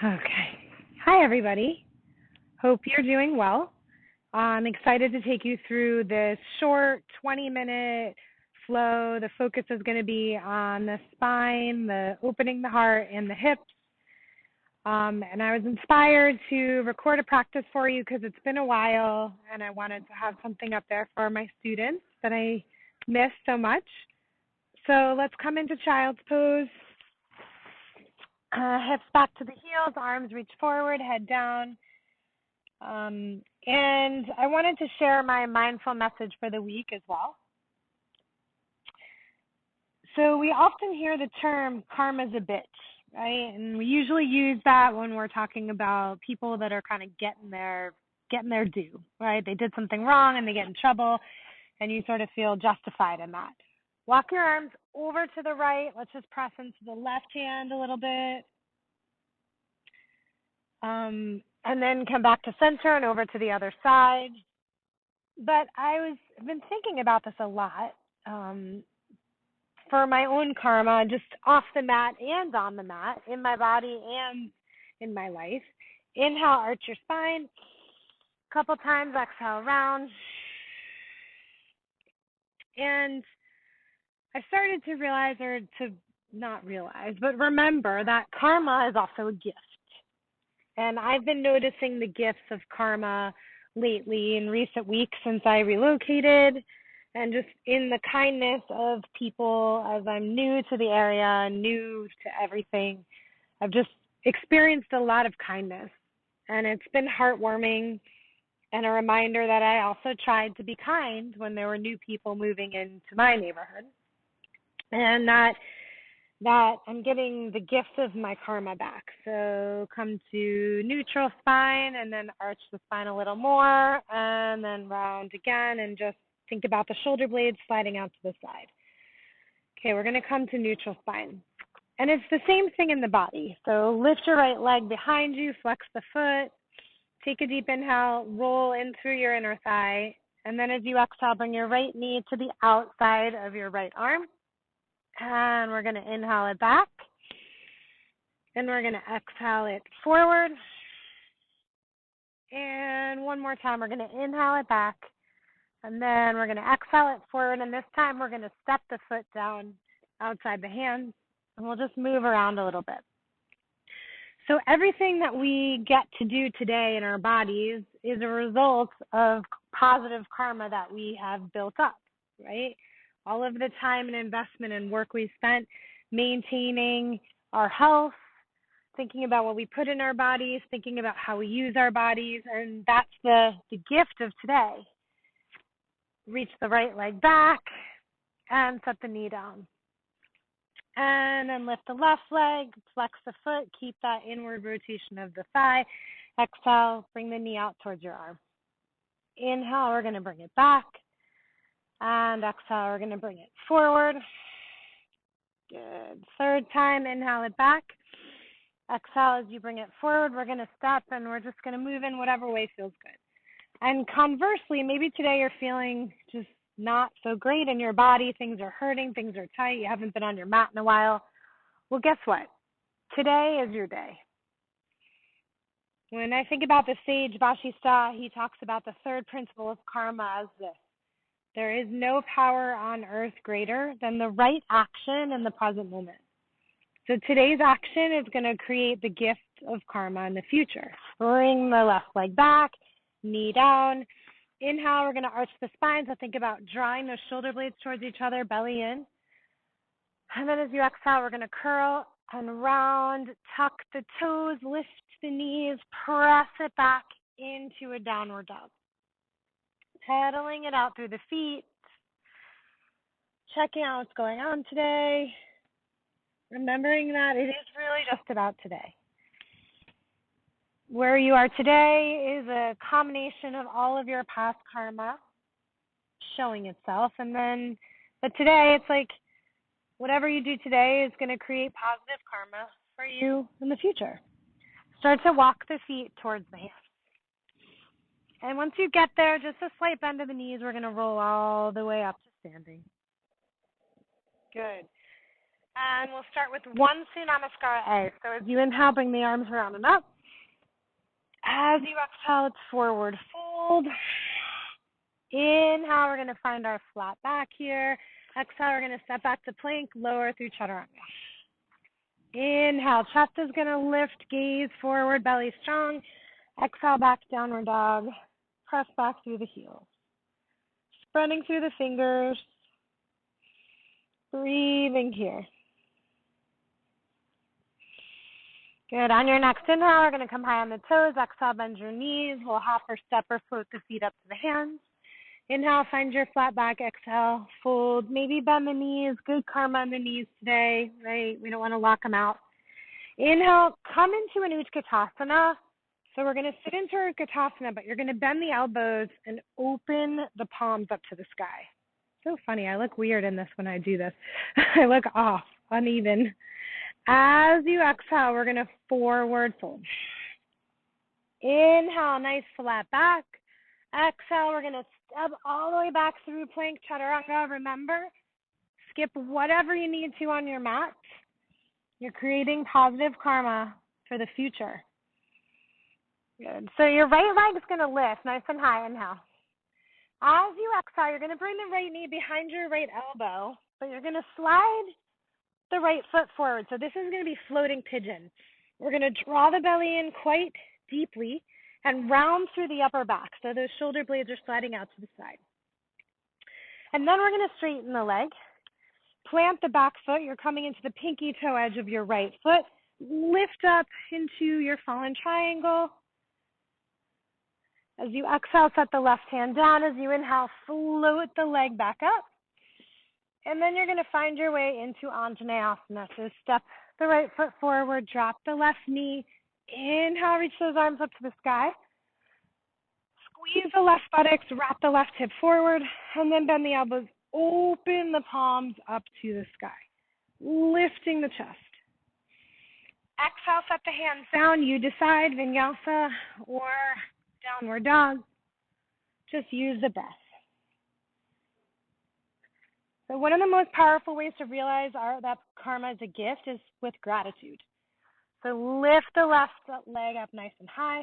Okay. Hi, everybody. Hope you're doing well. I'm excited to take you through this short 20-minute flow. The focus is going to be on the spine, the opening the heart, and the hips. And I was inspired to record a practice for you because it's been a while, and I wanted to have something up there for my students that I miss so much. So let's come into child's pose. Hips back to the heels, arms reach forward, head down. And I wanted to share my mindful message for the week as well. So we often hear the term karma's a bitch, right? And we usually use that when we're talking about people that are kind of getting their due, right? They did something wrong and they get in trouble, and you sort of feel justified in that. Walk your arms over to the right. Let's just press into the left hand a little bit. And then come back to center and over to the other side. But I've been thinking about this a lot for my own karma, just off the mat and on the mat, in my body and in my life. Inhale, arch your spine. A couple times, exhale, round. And I started to realize, or to not realize, but remember that karma is also a gift. And I've been noticing the gifts of karma lately in recent weeks since I relocated, and just in the kindness of people as I'm new to the area, new to everything. I've just experienced a lot of kindness, and it's been heartwarming and a reminder that I also tried to be kind when there were new people moving into my neighborhood, and that I'm getting the gift of my karma back. So come to neutral spine and then arch the spine a little more and then round again, and just think about the shoulder blades sliding out to the side. Okay, we're going to come to neutral spine. And it's the same thing in the body. So lift your right leg behind you, flex the foot, take a deep inhale, roll in through your inner thigh, and then as you exhale, bring your right knee to the outside of your right arm. And we're going to inhale it back. And we're going to exhale it forward. And one more time, we're going to inhale it back. And then we're going to exhale it forward. And this time, we're going to step the foot down outside the hands. And we'll just move around a little bit. So everything that we get to do today in our bodies is a result of positive karma that we have built up, right? All of the time and investment and work we spent maintaining our health, thinking about what we put in our bodies, thinking about how we use our bodies, and that's the gift of today. Reach the right leg back and set the knee down. And then lift the left leg, flex the foot, keep that inward rotation of the thigh. Exhale, bring the knee out towards your arm. Inhale, we're going to bring it back. And exhale, we're going to bring it forward. Good. Third time, inhale it back. Exhale, as you bring it forward, we're going to step, and we're just going to move in whatever way feels good. And conversely, maybe today you're feeling just not so great in your body. Things are hurting. Things are tight. You haven't been on your mat in a while. Well, guess what? Today is your day. When I think about the sage Vashista, he talks about the third principle of karma as this. There is no power on earth greater than the right action in the present moment. So today's action is going to create the gift of karma in the future. Bring the left leg back, knee down. Inhale, we're going to arch the spine. So think about drawing those shoulder blades towards each other, belly in. And then as you exhale, we're going to curl and round, tuck the toes, lift the knees, press it back into a downward dog. Pedaling it out through the feet, checking out what's going on today, remembering that it is really just about today. Where you are today is a combination of all of your past karma showing itself, but today it's like whatever you do today is going to create positive karma for you in the future. Start to walk the feet towards the hands. And once you get there, just a slight bend of the knees, we're going to roll all the way up to standing. Good. And we'll start with one Surya Namaskara A. So as you inhale, bring the arms around and up. As you exhale, it's forward fold. Inhale, we're going to find our flat back here. Exhale, we're going to step back to plank, lower through chaturanga. Inhale, chest is going to lift, gaze forward, belly strong. Exhale, back, downward dog. Press back through the heels. Spreading through the fingers. Breathing here. Good. On your next inhale, we're going to come high on the toes. Exhale, bend your knees. We'll hop or step or float the feet up to the hands. Inhale, find your flat back. Exhale, fold. Maybe bend the knees. Good karma on the knees today, right? We don't want to lock them out. Inhale, come into an Utkatasana. So we're going to sit into our Utkatasana, but you're going to bend the elbows and open the palms up to the sky. So funny. I look weird in this when I do this. I look off, uneven. As you exhale, we're going to forward fold. Inhale, nice flat back. Exhale, we're going to step all the way back through plank chaturanga. Remember, skip whatever you need to on your mat. You're creating positive karma for the future. Good. So your right leg is going to lift nice and high. Inhale. As you exhale, you're going to bring the right knee behind your right elbow, but you're going to slide the right foot forward. So this is going to be floating pigeon. We're going to draw the belly in quite deeply and round through the upper back. So those shoulder blades are sliding out to the side. And then we're going to straighten the leg. Plant the back foot. You're coming into the pinky toe edge of your right foot. Lift up into your fallen triangle. As you exhale, set the left hand down. As you inhale, float the leg back up. And then you're going to find your way into Anjaneyasana. So step the right foot forward, drop the left knee. Inhale, reach those arms up to the sky. Squeeze the left buttocks, wrap the left hip forward, and then bend the elbows. Open the palms up to the sky, lifting the chest. Exhale, set the hands down. You decide, vinyasa or downward dog. Just use the breath. So one of the most powerful ways to realize that karma is a gift is with gratitude. So lift the left leg up nice and high.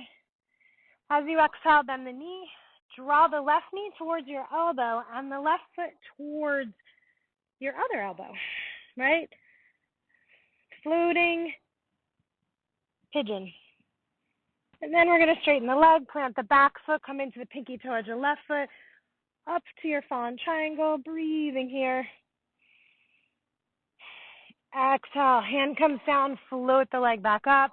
As you exhale, bend the knee. Draw the left knee towards your elbow and the left foot towards your other elbow, right? Floating pigeon. And then we're going to straighten the leg, plant the back foot, come into the pinky toe edge of the left foot, up to your fallen triangle, breathing here. Exhale, hand comes down, float the leg back up.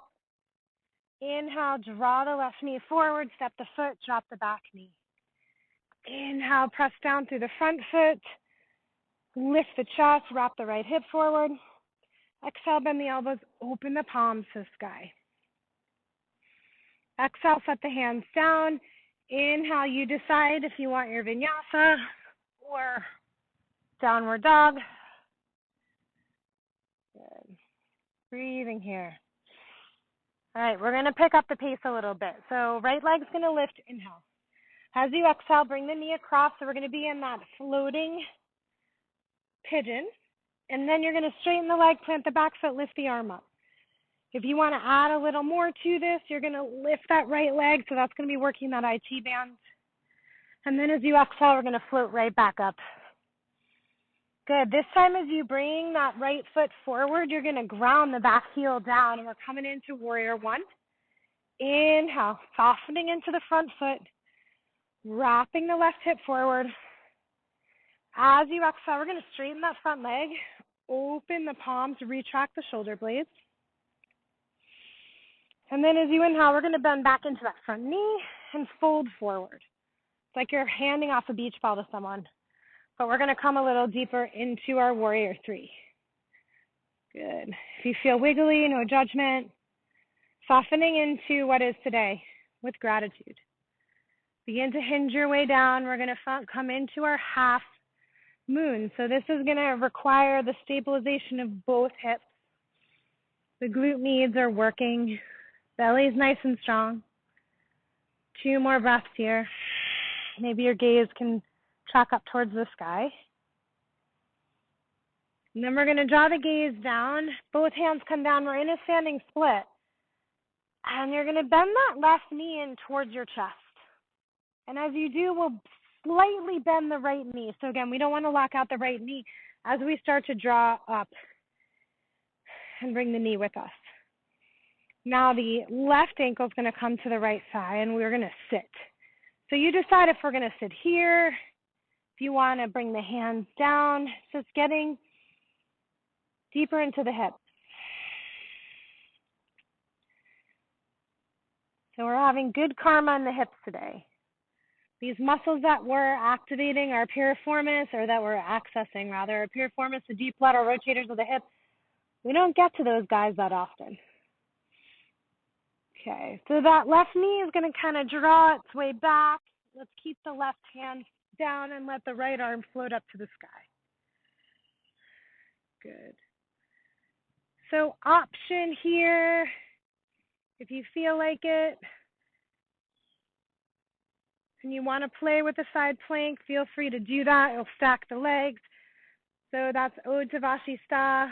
Inhale, draw the left knee forward, step the foot, drop the back knee. Inhale, press down through the front foot, lift the chest, wrap the right hip forward. Exhale, bend the elbows, open the palms to the sky. Exhale, set the hands down. Inhale, you decide if you want your vinyasa or downward dog. Good. Breathing here. All right, we're going to pick up the pace a little bit. So right leg's going to lift, inhale. As you exhale, bring the knee across. So we're going to be in that floating pigeon. And then you're going to straighten the leg, plant the back foot, lift the arm up. If you want to add a little more to this, you're going to lift that right leg. So that's going to be working that IT band. And then as you exhale, we're going to float right back up. Good. This time as you bring that right foot forward, you're going to ground the back heel down. And we're coming into warrior one. Inhale, softening into the front foot, wrapping the left hip forward. As you exhale, we're going to straighten that front leg, open the palms, retract the shoulder blades. And then as you inhale, we're going to bend back into that front knee and fold forward. It's like you're handing off a beach ball to someone. But we're going to come a little deeper into our warrior three. Good. If you feel wiggly, no judgment. Softening into what is today with gratitude. Begin to hinge your way down. We're going to come into our half moon. So this is going to require the stabilization of both hips. The glute meads are working. Belly's nice and strong. 2 more breaths here. Maybe your gaze can track up towards the sky. And then we're going to draw the gaze down. Both hands come down. We're in a standing split. And you're going to bend that left knee in towards your chest. And as you do, we'll slightly bend the right knee. So again, we don't want to lock out the right knee as we start to draw up and bring the knee with us. Now the left ankle is going to come to the right side, and we're going to sit. So you decide if we're going to sit here, if you want to bring the hands down. So it's getting deeper into the hips. So we're having good karma in the hips today. These muscles that we're activating are piriformis, or that we're accessing rather, are piriformis, the deep lateral rotators of the hip. We don't get to those guys that often. Okay, so that left knee is going to kind of draw its way back. Let's keep the left hand down and let the right arm float up to the sky. Good. So option here, if you feel like it, and you want to play with a side plank, feel free to do that. It'll stack the legs. So that's Ode to Vasistha.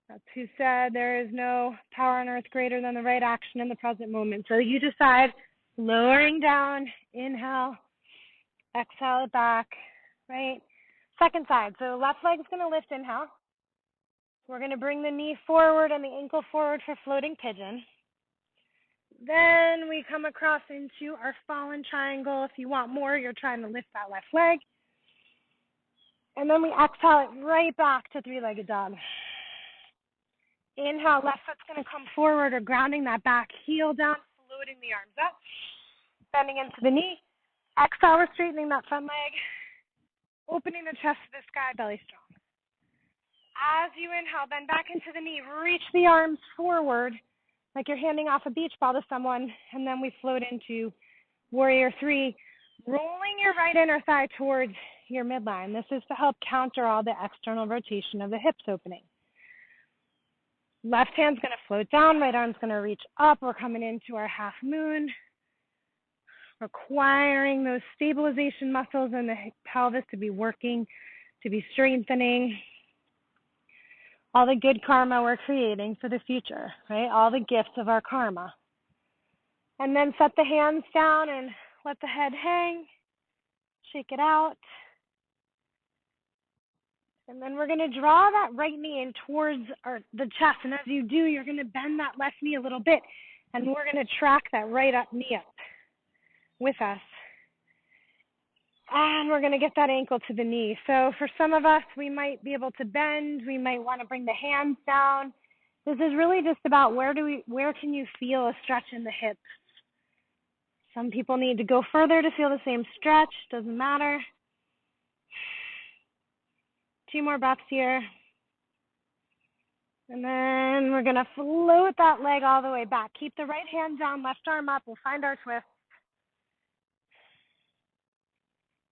That's who said there is no power on earth greater than the right action in the present moment. So you decide, lowering down, inhale, exhale it back, right? Second side, so left leg is going to lift, inhale. We're going to bring the knee forward and the ankle forward for floating pigeon. Then we come across into our fallen triangle. If you want more, you're trying to lift that left leg. And then we exhale it right back to three-legged dog. Inhale, left foot's going to come forward or grounding that back heel down, floating the arms up, bending into the knee. Exhale, we're straightening that front leg, opening the chest to the sky, belly strong. As you inhale, bend back into the knee, reach the arms forward like you're handing off a beach ball to someone, and then we float into Warrior Three, rolling your right inner thigh towards your midline. This is to help counter all the external rotation of the hips opening. Left hand's going to float down, right arm's going to reach up. We're coming into our half moon, requiring those stabilization muscles in the pelvis to be working, to be strengthening. All the good karma we're creating for the future, right? All the gifts of our karma. And then set the hands down and let the head hang. Shake it out. And then we're going to draw that right knee in towards the chest. And as you do, you're going to bend that left knee a little bit. And we're going to track that right up knee up with us. And we're going to get that ankle to the knee. So for some of us, we might be able to bend. We might want to bring the hands down. This is really just about where can you feel a stretch in the hips. Some people need to go further to feel the same stretch. Doesn't matter. 2 more breaths here. And then we're going to float that leg all the way back. Keep the right hand down, left arm up. We'll find our twist.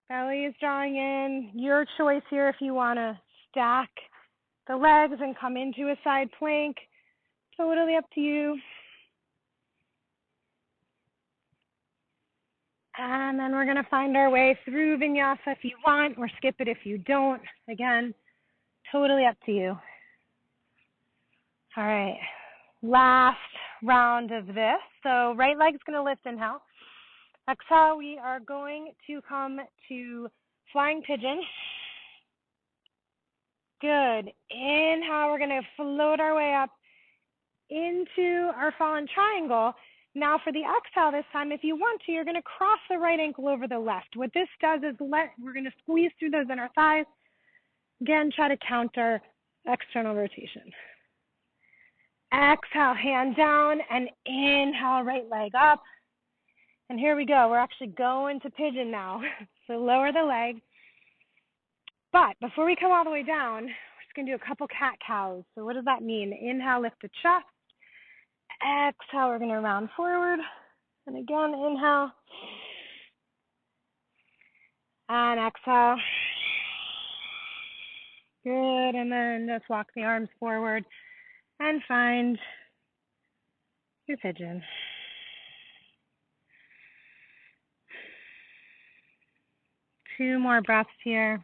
Belly is drawing in. Your choice here if you want to stack the legs and come into a side plank. Totally up to you. And then we're going to find our way through vinyasa if you want, or skip it if you don't. Again, totally up to you. All right, last round of this. So right leg's going to lift, inhale. Exhale, we are going to come to flying pigeon. Good. Inhale, we're going to float our way up into our fallen triangle. Now for the exhale this time, if you want to, you're going to cross the right ankle over the left. What this does is we're going to squeeze through those inner thighs. Again, try to counter external rotation. Exhale, hand down, and inhale, right leg up. And here we go. We're actually going to pigeon now. So lower the leg. But before we come all the way down, we're just going to do a couple cat-cows. So what does that mean? Inhale, lift the chest. Exhale, we're going to round forward. And again, inhale. And exhale. Good. And then just walk the arms forward and find your pigeon. Two more breaths here.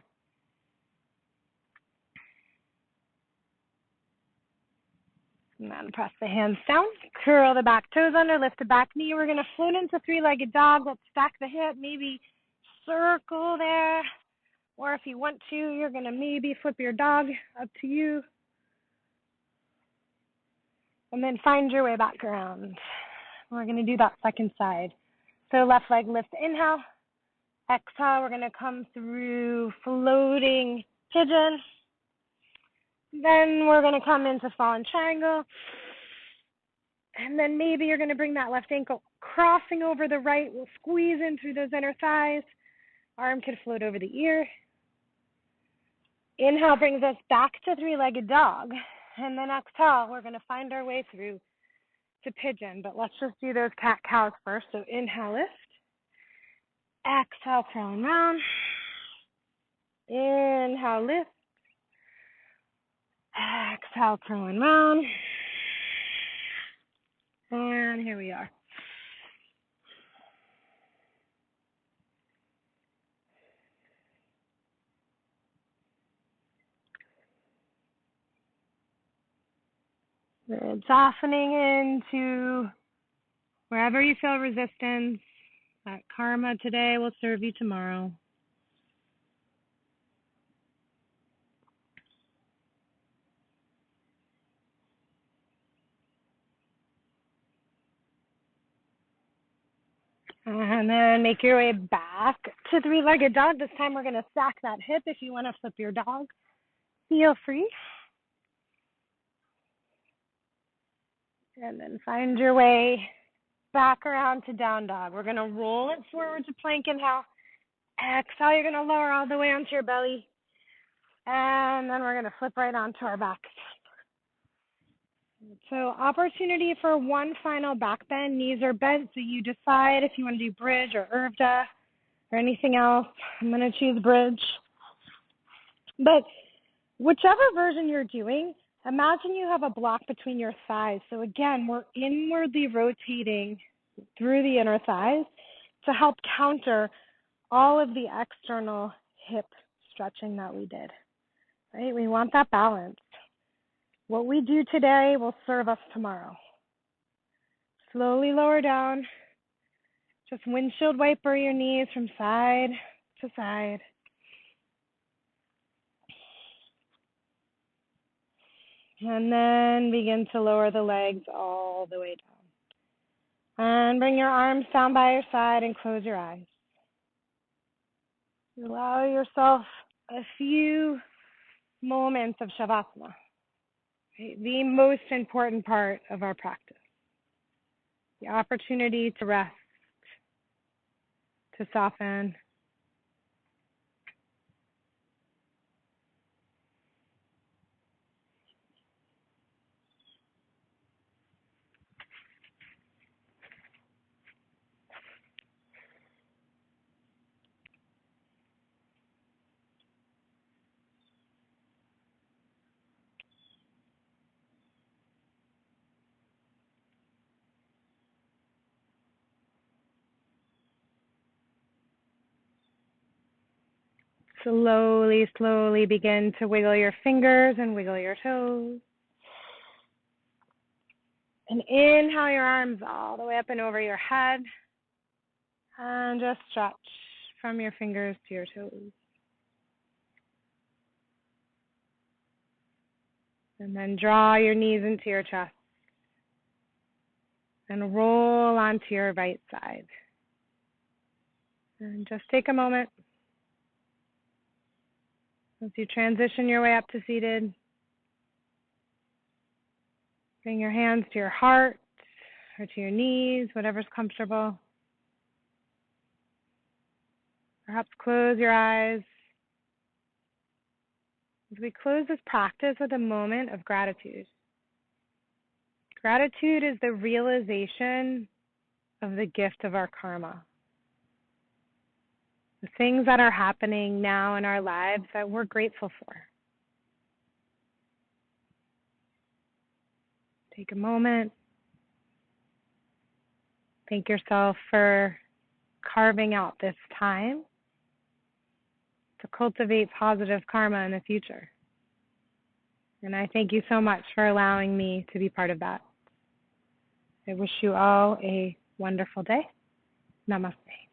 And then press the hands down, curl the back toes under, lift the back knee. We're going to float into three-legged dog. Let's stack the hip, maybe circle there. Or if you want to, you're going to maybe flip your dog, up to you. And then find your way back around. We're going to do that second side. So left leg lift, inhale. Exhale, we're going to come through floating pigeon. Then we're going to come into fallen triangle. And then maybe you're going to bring that left ankle crossing over the right. We'll squeeze in through those inner thighs. Arm could float over the ear. Inhale brings us back to three-legged dog. And then exhale, we're going to find our way through to pigeon. But let's just do those cat-cows first. So inhale, lift. Exhale, curl and round. Inhale, lift. Exhale, curl and round. And here we are. Good. Softening into wherever you feel resistance. That karma today will serve you tomorrow. And then make your way back to three-legged dog. This time we're going to stack that hip. If you want to flip your dog, feel free. And then find your way back around to down dog. We're going to roll it forward to plank. Inhale. Exhale, you're going to lower all the way onto your belly. And then we're going to flip right onto our backs. So opportunity for one final back bend. Knees are bent, so you decide if you want to do bridge or Urvda or anything else. I'm going to choose bridge. But whichever version you're doing, imagine you have a block between your thighs. So again, we're inwardly rotating through the inner thighs to help counter all of the external hip stretching that we did. Right? We want that balance. What we do today will serve us tomorrow. Slowly lower down. Just windshield wiper your knees from side to side. And then begin to lower the legs all the way down. And bring your arms down by your side and close your eyes. Allow yourself a few moments of Shavasana. The most important part of our practice. The opportunity to rest, to soften. Slowly begin to wiggle your fingers and wiggle your toes. And inhale your arms all the way up and over your head. And just stretch from your fingers to your toes. And then draw your knees into your chest. And roll onto your right side. And just take a moment. As you transition your way up to seated, bring your hands to your heart or to your knees, whatever's comfortable. Perhaps close your eyes. As we close this practice with a moment of gratitude. Gratitude is the realization of the gift of our karma. The things that are happening now in our lives that we're grateful for. Take a moment. Thank yourself for carving out this time to cultivate positive karma in the future. And I thank you so much for allowing me to be part of that. I wish you all a wonderful day. Namaste.